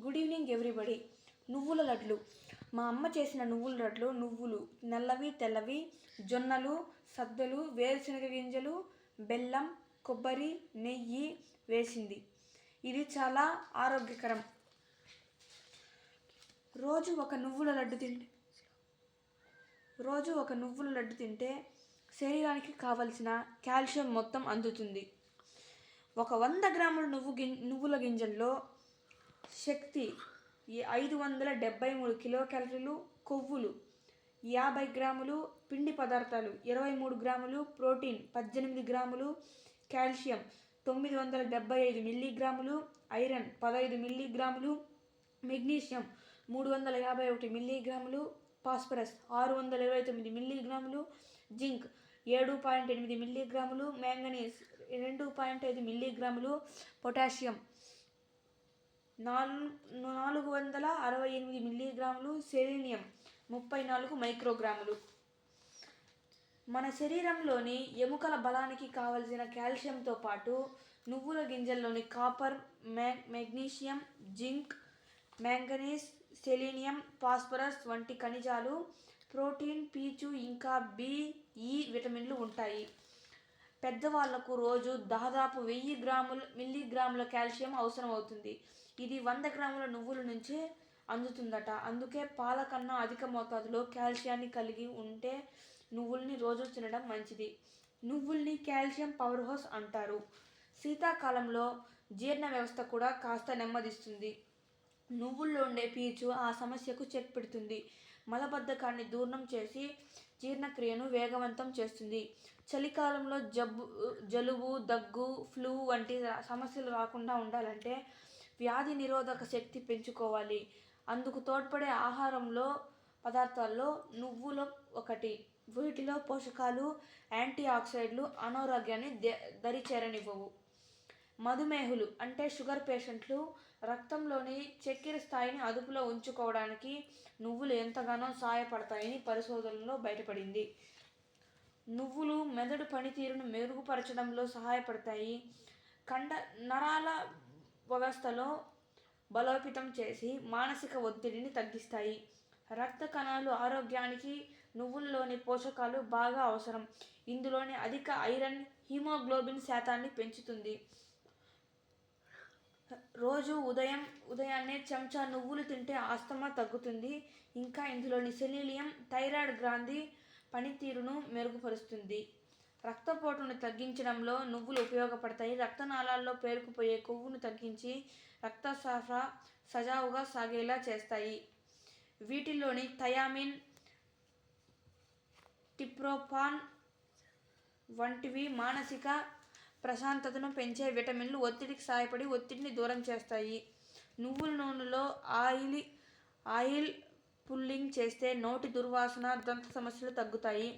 Good evening everybody. నువ్వుల లడ్లు. మా అమ్మ చేసిన నువ్వుల లడ్లు. నువ్వులు నల్లవి, తెల్లవి, జొన్నలు, సద్దలు, వేరుశనగ గింజలు, బెల్లం, కొబ్బరి, నెయ్యి వేసింది. ఇది చాలా ఆరోగ్యకరం. రోజు ఒక నువ్వుల లడ్డు తింటే శరీరానికి కావలసిన కాల్షియం మొత్తం అందుతుంది. ఒక 100 గ్రాముల నువ్వుల గింజల్లో శక్తి 573 కిలోకేలరీలు, కొవ్వులు 50 గ్రాములు, పిండి పదార్థాలు 23 గ్రాములు, ప్రోటీన్ 18 గ్రాములు, కాల్షియం 975 మిల్లీగ్రాములు, ఐరన్ 15 మిల్లీగ్రాములు, మెగ్నీషియం 351 మిల్లీగ్రాములు, ఫాస్ఫరస్ 629 మిల్లీగ్రాములు, జింక్ 7.8 మిల్లీగ్రాములు, మ్యాంగనీస్ 2.5 మిల్లీగ్రాములు, పొటాషియం 468 మిల్లీగ్రాములు, సెలీనియం 34 మైక్రోగ్రాములు. మన శరీరంలోని ఎముకల బలానికి కావలసిన కాల్షియంతో పాటు నువ్వుల గింజల్లోని copper, magnesium, zinc, manganese, selenium, phosphorus వంటి ఖనిజాలు, ప్రోటీన్, పీచు ఇంకా బి, ఈ విటమిన్లు ఉంటాయి. పెద్దవాళ్లకు రోజు దాదాపు 1000 మిల్లీగ్రాముల కాల్షియం అవసరం అవుతుంది. ఇది 100 గ్రాముల నువ్వుల నుంచే అందుతుందట. అందుకే పాల కన్నా అధిక మోతాదులో కాల్షియాన్ని కలిగి ఉంటే నువ్వుల్ని రోజు తినడం మంచిది. నువ్వుల్ని కాల్షియం పవర్ హౌస్ అంటారు. శీతాకాలంలో జీర్ణ వ్యవస్థ కూడా కాస్త నెమ్మదిస్తుంది. నువ్వుల్లో ఉండే పీచు ఆ సమస్యకు చెక్ పెడుతుంది. మలబద్ధకాన్ని దూరం చేసి జీర్ణక్రియను వేగవంతం చేస్తుంది. చలికాలంలో జలుబు, దగ్గు, ఫ్లూ వంటి సమస్యలు రాకుండా ఉండాలంటే వ్యాధి నిరోధక శక్తి పెంచుకోవాలి. అందుకు తోడ్పడే ఆహారంలో పదార్థాల్లో నువ్వులు ఒకటి. వీటిలో పోషకాలు, యాంటీ ఆక్సిడెంట్లు అనారోగ్యాన్ని దరిచేరనివ్వవు. మధుమేహులు అంటే షుగర్ పేషెంట్లు రక్తంలోని చక్కెర స్థాయిని అదుపులో ఉంచుకోవడానికి నువ్వులు ఎంతగానో సహాయపడతాయని పరిశోధనలో బయటపడింది. నువ్వులు మెదడు పనితీరును మెరుగుపరచడంలో సహాయపడతాయి. నరాల వ్యవస్థలో బలోపేతం చేసి మానసిక ఒత్తిడిని తగ్గిస్తాయి. రక్త కణాలు ఆరోగ్యానికి నువ్వుల్లోని పోషకాలు బాగా అవసరం. ఇందులోని అధిక ఐరన్ హిమోగ్లోబిన్ శాతాన్ని పెంచుతుంది. రోజు ఉదయాన్నే చెంచా నువ్వులు తింటే ఆస్తమా తగ్గుతుంది. ఇంకా ఇందులోని సెలీనియం థైరాయిడ్ గ్రంథి పనితీరును మెరుగుపరుస్తుంది. రక్తపోటును తగ్గించడంలో నువ్వులు ఉపయోగపడతాయి. రక్తనాళాల్లో పేరుకుపోయే కొవ్వును తగ్గించి రక్త సరఫరా సజావుగా సాగేలా చేస్తాయి. వీటిలోని థయామిన్, ట్రిప్టోఫాన్ వంటివి మానసిక ప్రశాంతతను పెంచే విటమిన్లు. ఒత్తిడికి సహాయపడి ఒత్తిడిని దూరం చేస్తాయి. నువ్వుల నూనెలో ఆయిల్ పుల్లింగ్ చేస్తే నోటి దుర్వాసన, దంత సమస్యలు తగ్గుతాయి.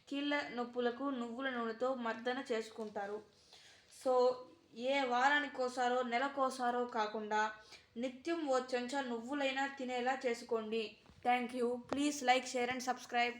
కీళ్ళ నొప్పులకు నువ్వుల నూనెతో మర్దన చేసుకుంటారు. సో ఏ వారానికోసారో నెలకోసారో కాకుండా నిత్యం ఓ చెంచా నువ్వులైనా తినేలా చేసుకోండి. Thank you. Please like, share and subscribe.